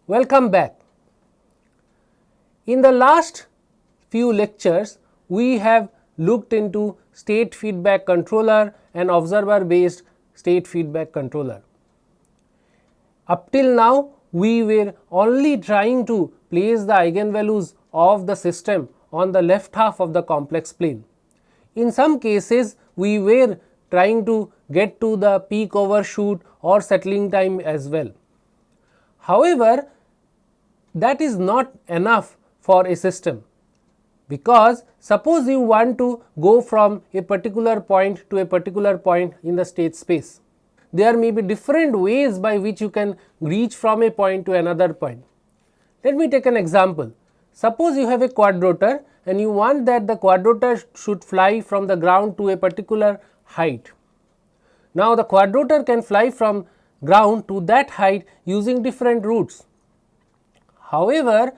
Welcome back. In the last few lectures, we have looked into state feedback controller and observer based state feedback controller. Up till now, we were only trying to place the eigenvalues of the system on the left half of the complex plane. In some cases, we were trying to get to the peak overshoot or settling time as well. However, that is not enough for a system, because suppose you want to go from a particular point to a particular point in the state space. There may be different ways by which you can reach from a point to another point. Let me take an example. Suppose you have a quadrotor and you want that the quadrotor should fly from the ground to a particular height. Now, the quadrotor can fly from ground to that height using different routes. However,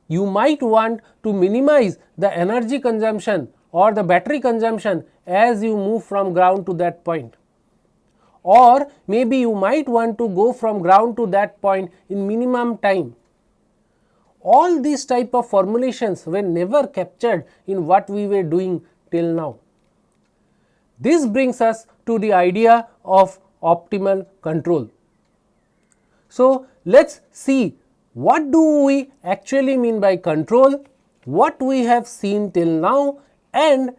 you might want to minimize the energy consumption or the battery consumption as you move from ground to that point, or maybe you might want to go from ground to that point in minimum time. All these type of formulations were never captured in what we were doing till now. This brings us to the idea of optimal control. So, let us see what do we actually mean by control, what we have seen till now, and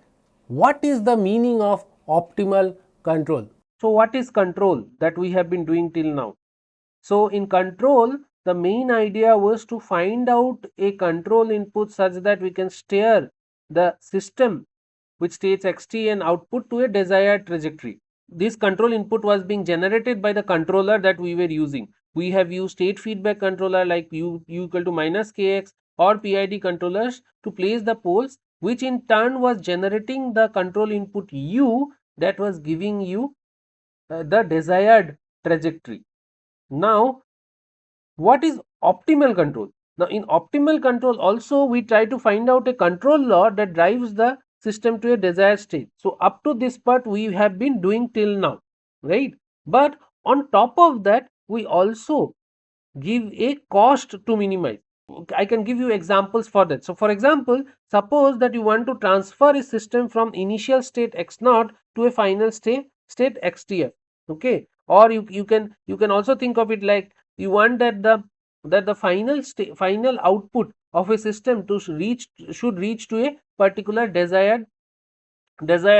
what is the meaning of optimal control. So, what is control that we have been doing till now? So, in control, the main idea was to find out a control input such that we can steer the system which states xt and output to a desired trajectory. This control input was being generated by the controller that we were using. We have used state feedback controller like u equal to minus kx or PID controllers to place the poles, which in turn was generating the control input u that was giving you the desired trajectory. Now, what is optimal control? Now, in optimal control also we try to find out a control law that drives the system to a desired state. So, up to this part we have been doing till now, right? But on top of that, we also give a cost to minimize. I can give you examples for that. So, for example, suppose that you want to transfer a system from initial state x naught to a final state xtf, okay? Or you can also think of it like you want that the final output of a system to should reach to a particular desired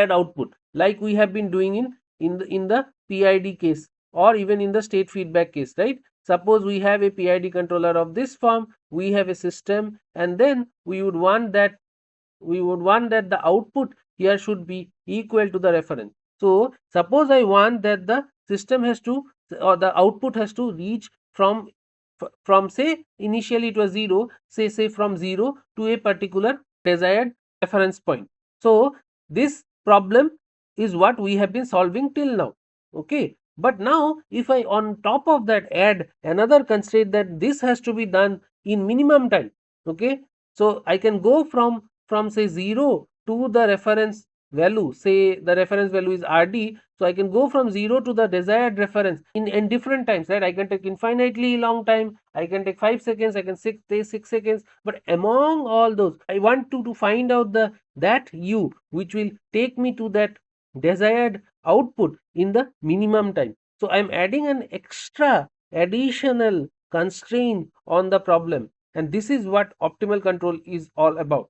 output, like we have been doing in the PID case or even in the state feedback case, right? Suppose we have a PID controller of this form, we have a system, and then we would want that the output here should be equal to the reference. So, suppose I want that the system has to, or the output has to reach from say initially it was 0, say from 0 to a particular desired reference point. So, this problem is what we have been solving till now, okay? But now, if I on top of that add another constraint that this has to be done in minimum time, okay? So, I can go from say 0 to the reference value, say the reference value is RD. So, I can go from 0 to the desired reference in different times, right? I can take infinitely long time, I can take 5 seconds, I can take 6 seconds, but among all those, I want to find out that u which will take me to that desired output in the minimum time. So, I am adding an additional constraint on the problem, and this is what optimal control is all about.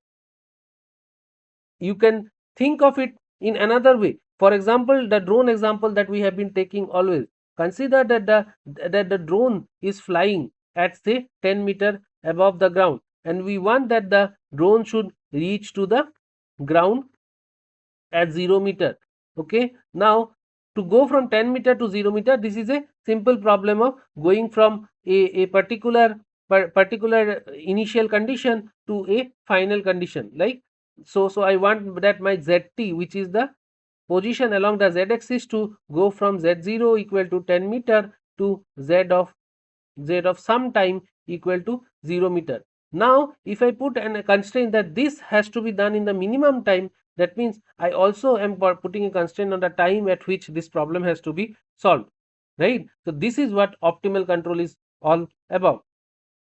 You can think of it in another way. For example, the drone example that we have been taking always. Consider that the drone is flying at say 10 meter above the ground, and we want that the drone should reach to the ground at 0 meter. Okay, now to go from 10 meter to 0 meter, this is a simple problem of going from a particular initial condition to a final condition, like so I want that my zt, which is the position along the z axis, to go from z0 equal to 10 meter to z of some time equal to 0 meter. Now, if I put a constraint that this has to be done in the minimum time, that means I also am putting a constraint on the time at which this problem has to be solved, right? So, this is what optimal control is all about.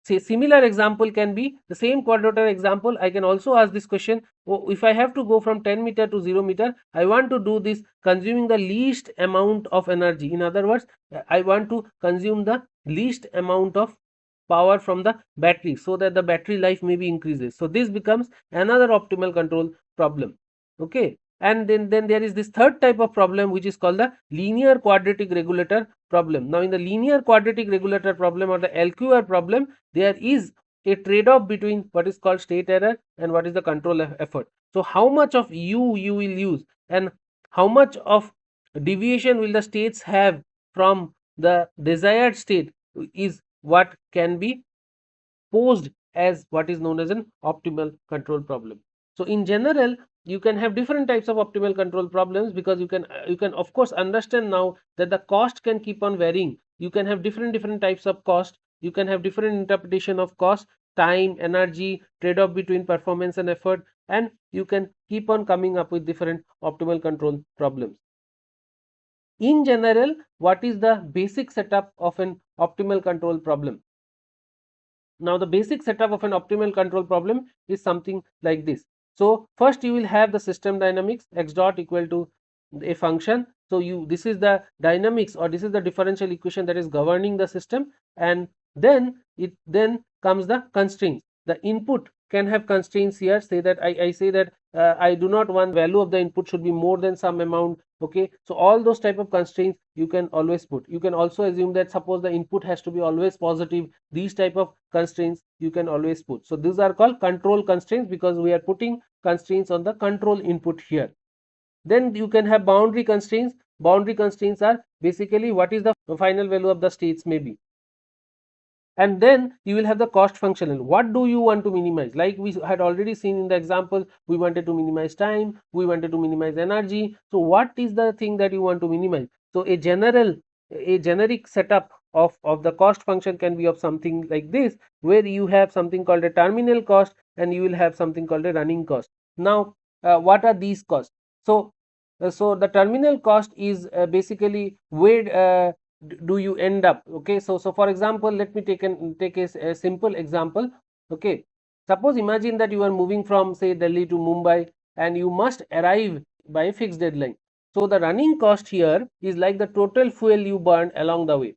say similar example can be the same quadrilateral example. I can also ask this question, oh, if I have to go from 10 meter to 0 meter, I want to do this consuming the least amount of energy. In other words, I want to consume the least amount of power from the battery so that the battery life maybe increases. So this becomes another optimal control problem. Okay, and then there is this third type of problem which is called the linear quadratic regulator problem. Now in the linear quadratic regulator problem or the LQR problem, there is a trade-off between what is called state error and what is the control effort. So how much of you will use and how much of deviation will the states have from the desired state is what can be posed as what is known as an optimal control problem. So in general, you can have different types of optimal control problems because you can of course understand now that the cost can keep on varying. You can have different types of cost. You can have different interpretation of cost, time, energy, trade-off between performance and effort, and you can keep on coming up with different optimal control problems. In general, what is the basic setup of an optimal control problem? Now the basic setup of an optimal control problem is something like this. So first you will have the system dynamics, x dot equal to a function. So this is the dynamics or this is the differential equation that is governing the system, and then comes the constraints. The input can have constraints here. Say that I say that I do not want value of the input should be more than some amount. Okay, so all those type of constraints you can always put. You can also assume that suppose the input has to be always positive. These type of constraints you can always put. So these are called control constraints because we are putting constraints on the control input here. Then you can have boundary constraints. Boundary constraints are basically what is the final value of the states maybe. And then you will have the cost function. What do you want to minimize? Like we had already seen in the example, we wanted to minimize time, we wanted to minimize energy. So what is the thing that you want to minimize? So a generic setup of the cost function can be of something like this, where you have something called a terminal cost and you will have something called a running cost. Now what are these costs? So the terminal cost is basically where do you end up. Okay, so for example, let me take a simple example. Okay, suppose imagine that you are moving from say Delhi to Mumbai and you must arrive by a fixed deadline. So the running cost here is like the total fuel you burn along the way.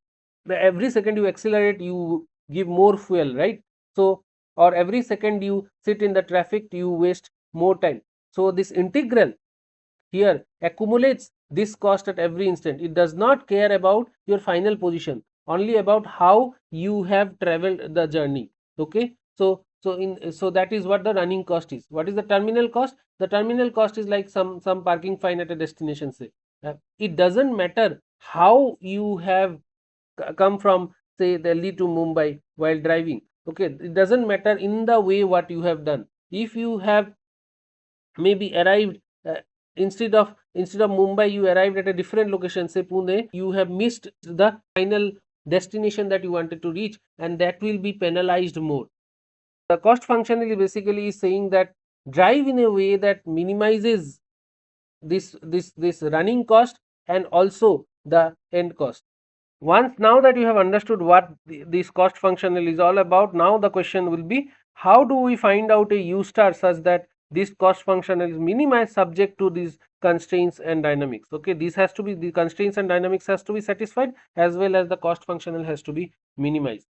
Every second you accelerate, you give more fuel, right? So or every second you sit in the traffic, you waste more time. So this integral here accumulates this cost at every instant. It does not care about your final position, only about how you have traveled the journey. Okay, so that is what the running cost is. What is the terminal cost? The terminal cost is like some parking fine at a destination, say. It doesn't matter how you have come from say Delhi to Mumbai while driving. Okay, it doesn't matter in the way what you have done. If you have maybe arrived instead of Mumbai, you arrived at a different location, say Pune, you have missed the final destination that you wanted to reach, and that will be penalized more. The cost function is basically saying that drive in a way that minimizes this running cost and also the end cost. Once now that you have understood what this cost functional is all about, now the question will be, how do we find out a U star such that this cost functional is minimized subject to these constraints and dynamics. Okay, this has to be, the constraints and dynamics has to be satisfied as well as the cost functional has to be minimized.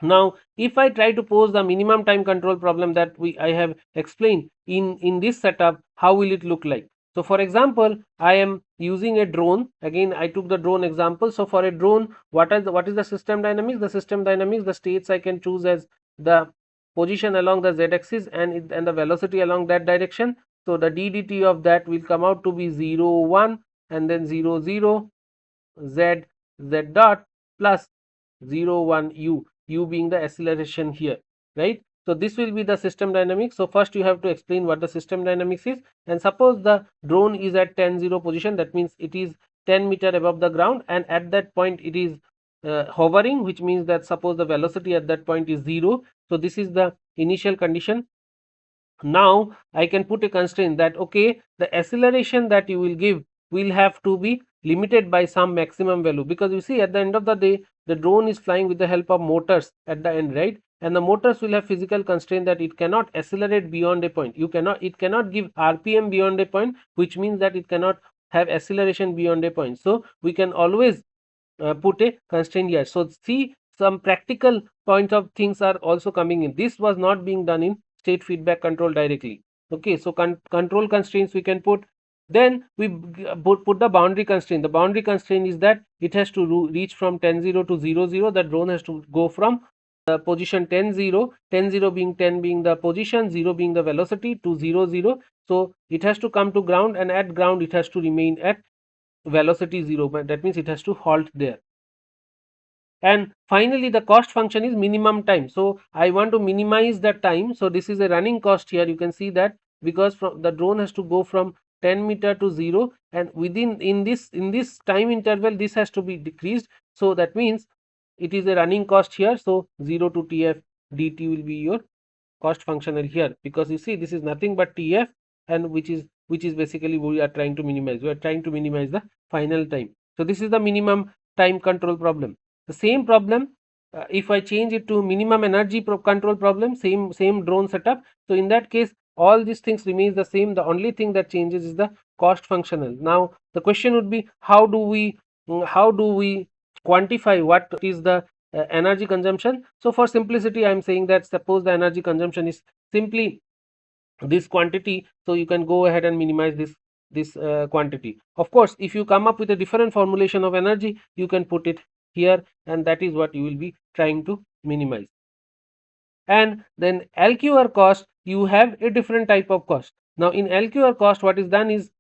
Now if I try to pose the minimum time control problem that I have explained in this setup, how will it look like? So for example, I am using a drone. Again, I took the drone example. So for a drone, what is the system dynamics? The system dynamics, the states I can choose as the position along the z-axis and the velocity along that direction. So the ddt of that will come out to be 0 1 and then 0 0 z dot plus 0 1 u being the acceleration here, right? So this will be the system dynamics. So first you have to explain what the system dynamics is, and suppose the drone is at 10 0 position, that means it is 10 meter above the ground, and at that point it is hovering, which means that suppose the velocity at that point is 0. So this is the initial condition. Now I can put a constraint that okay, the acceleration that you will give will have to be limited by some maximum value, because you see at the end of the day the drone is flying with the help of motors at the end, right? And the motors will have physical constraint that it cannot accelerate beyond a point. It cannot give RPM beyond a point, which means that it cannot have acceleration beyond a point. So we can always put a constraint here. So see, some practical points of things are also coming in. This was not being done in state feedback control directly. Okay, so control constraints we can put. Then we put the boundary constraint. The boundary constraint is that it has to reach from 10-0 to 0-0. The drone has to go from position 10-0, 10-0 being 10 being the position, 0 being the velocity, to 0-0. So it has to come to ground, and at ground it has to remain at velocity 0, but that means it has to halt there. And finally the cost function is minimum time. So I want to minimize the time, so this is a running cost here. You can see that because from the drone has to go from 10 meter to 0, and within in this time interval this has to be decreased. So that means it is a running cost here. So 0 to tf dt will be your cost functional here, because you see this is nothing but tf, and which is basically we are trying to minimize. We are trying to minimize the final time. So this is the minimum time control problem. The same problem, if I change it to minimum energy control problem, same drone setup. So in that case all these things remains the same. The only thing that changes is the cost functional. Now the question would be, how do we quantify what is the energy consumption? So for simplicity I am saying that suppose the energy consumption is simply this quantity, so you can go ahead and minimize this quantity. Of course if you come up with a different formulation of energy, you can put it here, and that is what you will be trying to minimize. And then LQR cost, you have a different type of cost. Now in LQR cost, what is done is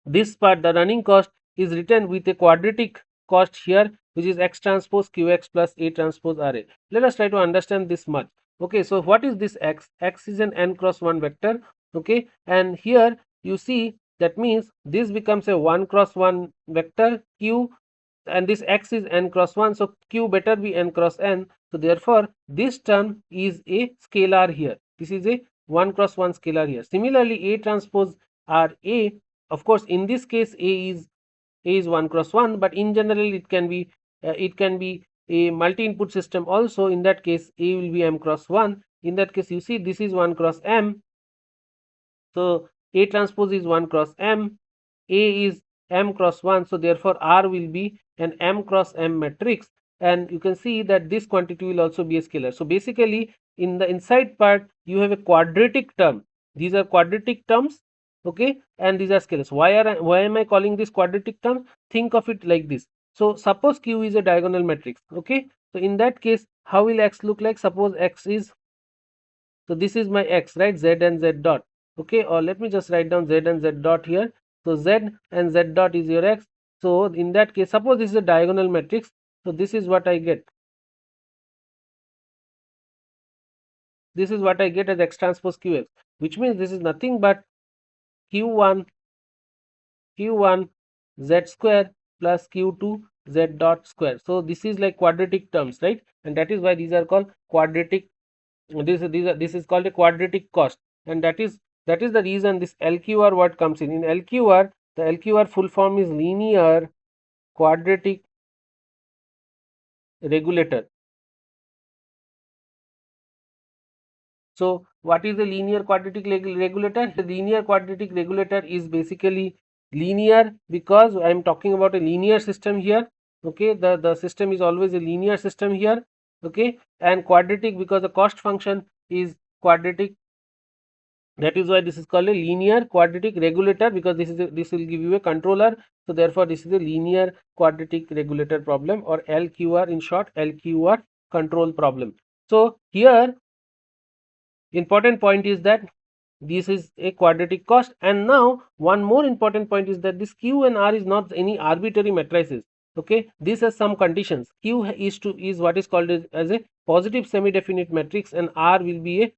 this part, the running cost, is written with a quadratic cost here, which is x transpose qx plus a transpose ra. Let us try to understand this much. Okay, so what is this x? X is an n cross 1 vector. Okay, and here you see that means this becomes a 1 cross 1 vector q, and this x is n cross 1, so q better be n cross n. So therefore this term is a scalar here. This is a 1 cross 1 scalar here. Similarly a transpose r a, of course in this case a is 1 cross 1, but in general it can be a multi input system also. In that case a will be m cross 1. In that case you see this is 1 cross m, so a transpose is 1 cross m, a is m cross 1, so therefore r will be an m cross m matrix, and you can see that this quantity will also be a scalar. So basically in the inside part you have a quadratic term. These are quadratic terms, okay, and these are scalars. Why am I calling this quadratic term? Think of it like this. So suppose q is a diagonal matrix, okay, so in that case how will x look like? Suppose x is, so this is my x, right, z and z dot, okay, or let me just write down z and z dot here. So z and z dot is your x. So in that case suppose this is a diagonal matrix, so this is what I get. This is what I get as x transpose qx, which means this is nothing but q1 z square plus q2 z dot square. So this is like quadratic terms, right, and that is why these are called quadratic. This is called a quadratic cost, and that is the reason this LQR word comes in. In LQR, the LQR full form is linear quadratic regulator. So what is the linear quadratic regulator? The linear quadratic regulator is basically linear because I am talking about a linear system here. Okay, the system is always a linear system here. Okay, and quadratic because the cost function is quadratic. That is why this is called a linear quadratic regulator, because this will give you a controller. So therefore this is a linear quadratic regulator problem, or LQR, in short LQR control problem. So here important point is that this is a quadratic cost. And now one more important point is that this q and r is not any arbitrary matrices. Okay, this has some conditions. Q is what is called as a positive semi definite matrix, and r will be a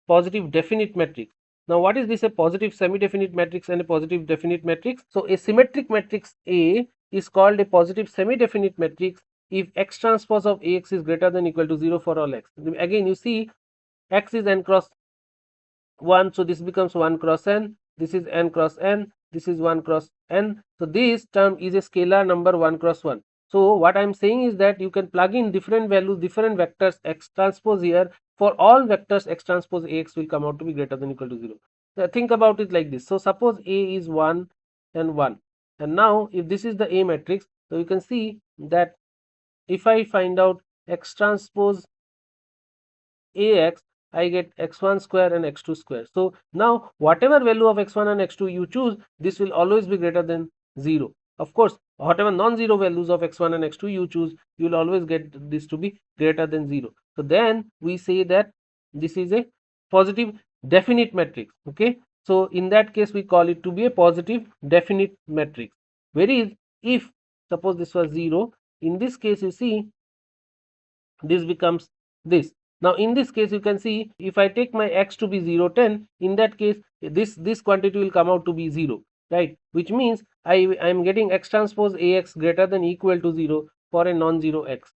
positive definite matrix. Now what is this, a positive semi definite matrix and a positive definite matrix? So a symmetric matrix A is called a positive semi definite matrix if x transpose of Ax is greater than or equal to 0 for all x. Again you see x is n cross 1, so this becomes 1 cross n, this is n cross n, this is 1 cross n. So this term is a scalar number 1 cross 1. So what I am saying is that you can plug in different values, different vectors x transpose here. For all vectors x transpose Ax will come out to be greater than or equal to 0. So think about it like this. So suppose A is 1 and 1, and now if this is the A matrix, so you can see that if I find out x transpose Ax, I get x1 square and x2 square. So now whatever value of x1 and x2 you choose, this will always be greater than 0. Of course, whatever non-zero values of x1 and x2 you choose, you will always get this to be greater than 0. So then we say that this is a positive definite matrix. Okay, so in that case we call it to be a positive definite matrix. Whereas if suppose this was 0, in this case you see this becomes this. Now in this case you can see if I take my x to be 0, 10, in that case this quantity will come out to be 0, right, which means I am getting x transpose Ax greater than equal to 0 for a non-zero x.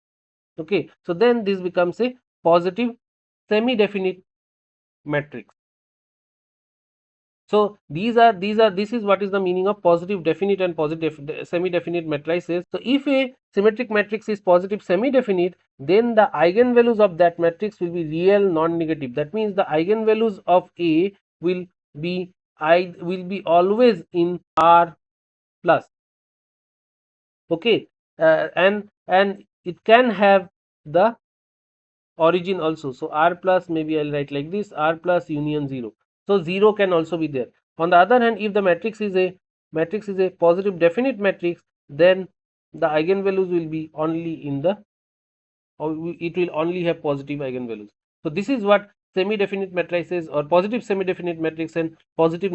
Okay, so then this becomes a positive semi-definite matrix. So this is what is the meaning of positive definite and positive semi-definite matrices. So if a symmetric matrix is positive semi-definite, then the eigenvalues of that matrix will be real non-negative. That means the eigenvalues of A will be always in R plus. Okay, and it can have the origin also. So R plus, maybe I'll write like this, R plus union 0. So 0 can also be there. On the other hand, if the matrix is a positive definite matrix, then the eigenvalues will be only in the, or it will only have positive eigenvalues. So this is what semi-definite matrices or positive semi-definite matrix and positive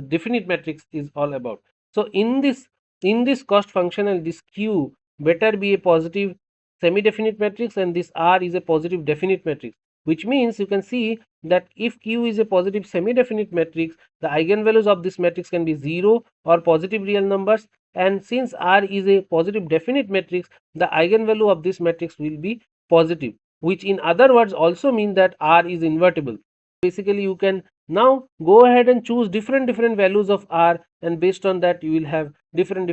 definite matrix is all about. So in this cost function, and this Q better be a positive semi-definite matrix and this R is a positive definite matrix, which means you can see that if Q is a positive semi-definite matrix, the eigenvalues of this matrix can be 0 or positive real numbers, and since R is a positive definite matrix, the eigenvalue of this matrix will be positive, which in other words also mean that R is invertible. Basically you can now go ahead and choose different values of R, and based on that you will have different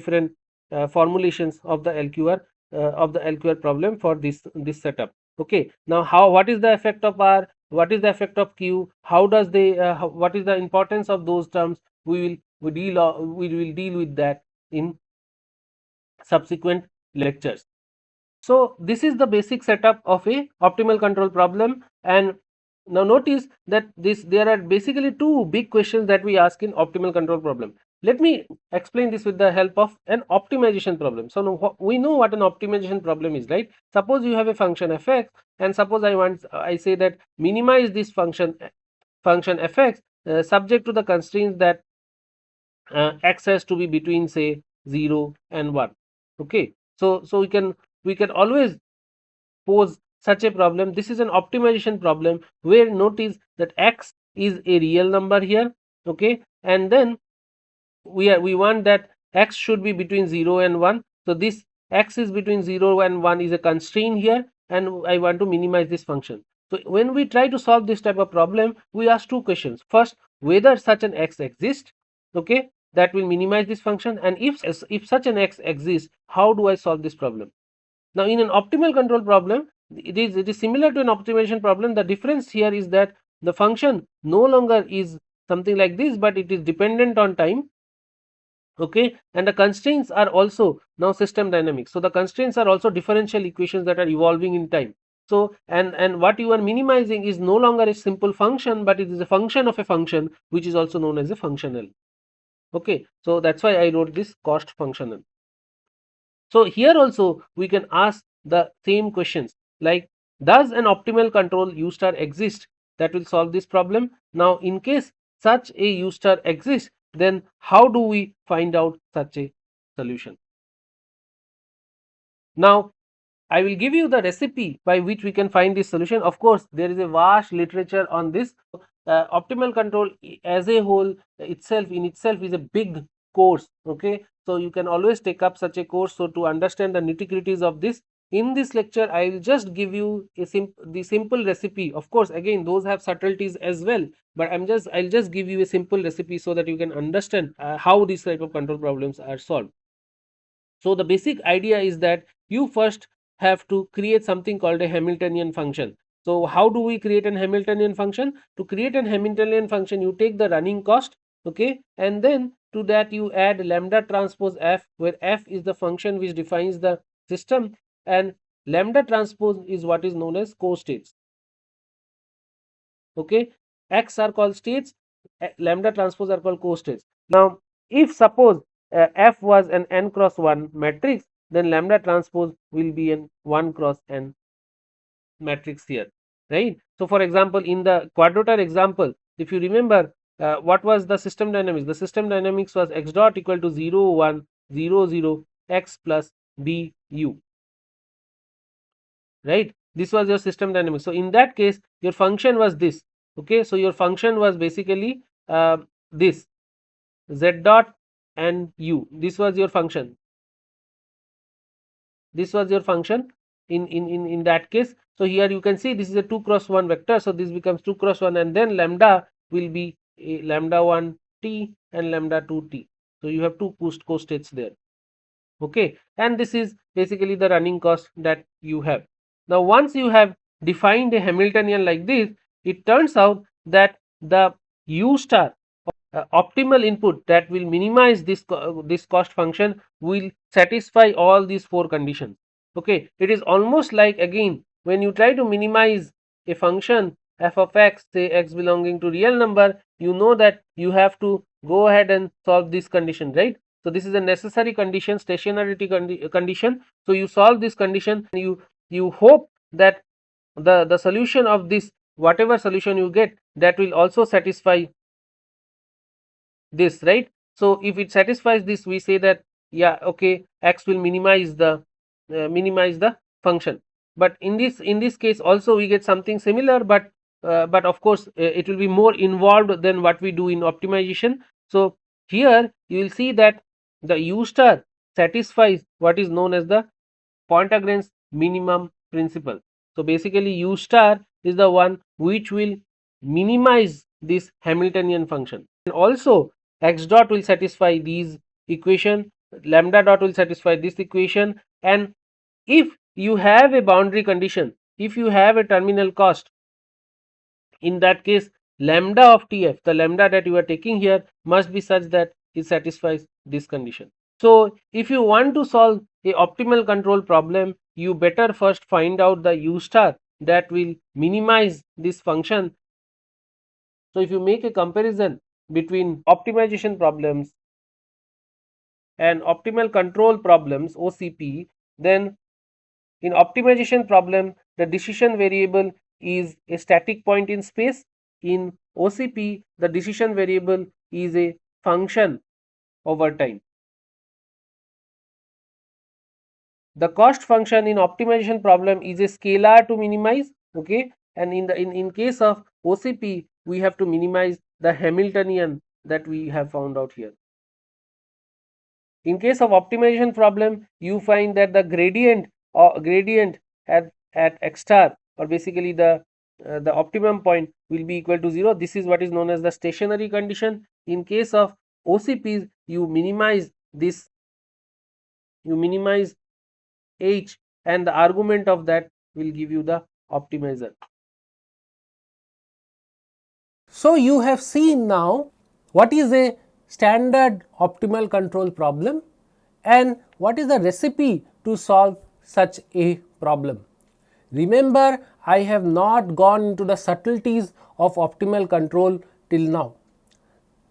formulations of the LQR problem for this setup. Okay, now what is the effect of R, what is the effect of Q, how does they what is the importance of those terms, we will deal with that in subsequent lectures. So this is the basic setup of a optimal control problem, and now notice that there are basically two big questions that we ask in optimal control problem. Let me explain this with the help of an optimization problem. So now we know what an optimization problem is, right? Suppose you have a function fx, and suppose I say that minimize this function fx subject to the constraints that x has to be between say 0 and 1. Okay, so we can always pose such a problem. This is an optimization problem where notice that x is a real number here. Okay, and then we want that x should be between 0 and 1. So this x is between 0 and 1 is a constraint here, and I want to minimize this function. So when we try to solve this type of problem, we ask two questions. First, whether such an x exists, okay, that will minimize this function, and if such an x exists, how do I solve this problem? Now in an optimal control problem, it is similar to an optimization problem. The difference here is that the function no longer is something like this, but it is dependent on time. Okay, and the constraints are also now system dynamics. So the constraints are also differential equations that are evolving in time. So and what you are minimizing is no longer a simple function, but it is a function of a function, which is also known as a functional. Okay, so that's why I wrote this cost functional. So here also we can ask the same questions like, does an optimal control U star exist that will solve this problem? Now in case such a U star exists, then how do we find out such a solution? Now I will give you the recipe by which we can find this solution. Of course, there is a vast literature on this. Optimal control as a whole in itself is a big course. Okay, so you can always take up such a course. So to understand the nitty-gritties of this, in this lecture I will just give you the simple recipe. Of course, again those have subtleties as well, but I'll just give you a simple recipe so that you can understand how these type of control problems are solved. So the basic idea is that you first have to create something called a Hamiltonian function. So how do we create an Hamiltonian function? To create an Hamiltonian function, you take the running cost, okay, and then to that you add lambda transpose f, where f is the function which defines the system, and lambda transpose is what is known as co-states. Okay, x are called states, lambda transpose are called co-states. Now if suppose f was an n cross 1 matrix, then lambda transpose will be an 1 cross n matrix here, right? So for example, in the quadrature example, if you remember, what was the system dynamics? The system dynamics was x dot equal to 0 1 0 0 x plus b u, right? This was your system dynamics. So in that case your function was this, okay, so your function was basically this z dot and u. This was your function, this was your function in that case. So here you can see this is a 2 cross 1 vector, so this becomes 2 cross 1, and then lambda will be a lambda 1 t and lambda 2 t. So you have two co-states there, okay, and this is basically the running cost that you have. Now once you have defined a Hamiltonian like this, it turns out that the u star optimal input that will minimize this cost function will satisfy all these four conditions. Okay, it is almost like, again, when you try to minimize a function f of x, say x belonging to real number, you know that you have to go ahead and solve this condition, right? So this is a necessary condition, stationarity condition. So you solve this condition, you hope that the solution of this, whatever solution you get, that will also satisfy this, right? So if it satisfies this, we say that yeah, okay, x will minimize the function. But in this case also we get something similar, but of course it will be more involved than what we do in optimization. So here you will see that the u star satisfies what is known as the Pointagrad's minimum principle. So basically u star is the one which will minimize this Hamiltonian function, and also x dot will satisfy these equation, lambda dot will satisfy this equation, and if you have a boundary condition, if you have a terminal cost, in that case lambda of tf, the lambda that you are taking here, must be such that it satisfies this condition. So if you want to solve a optimal control problem, you better first find out the u star that will minimize this function. So if you make a comparison between optimization problems and optimal control problems, OCP, then in optimization problem the decision variable is a static point in space. In OCP the decision variable is a function over time. The cost function in optimization problem is a scalar to minimize, okay, and in case of OCP we have to minimize the Hamiltonian that we have found out here. In case of optimization problem, you find that the gradient at x star, or basically the optimum point, will be equal to 0. This is what is known as the stationary condition. In case of OCPs, you minimize this, you minimize h, and the argument of that will give you the optimizer. So you have seen now what is a standard optimal control problem and what is the recipe to solve such a problem. Remember, I have not gone into the subtleties of optimal control till now,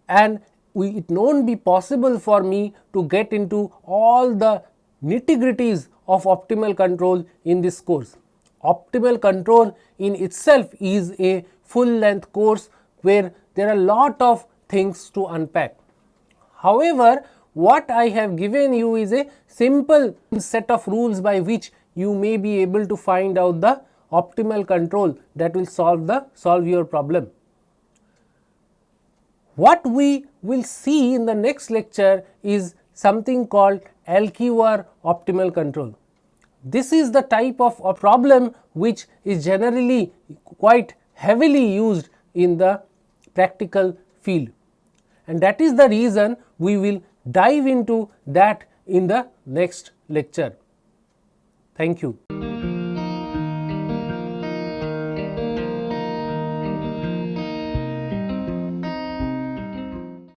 and it won't be possible for me to get into all the nitty-gritties of optimal control in this course. Optimal control in itself is a full-length course where there are a lot of things to unpack. However, what I have given you is a simple set of rules by which you may be able to find out the optimal control that will solve your problem. What we will see in the next lecture is something called LQR optimal control. this is the type of a problem which is generally quite heavily used in the practical field, and that is the reason we will dive into that in the next lecture. Thank you.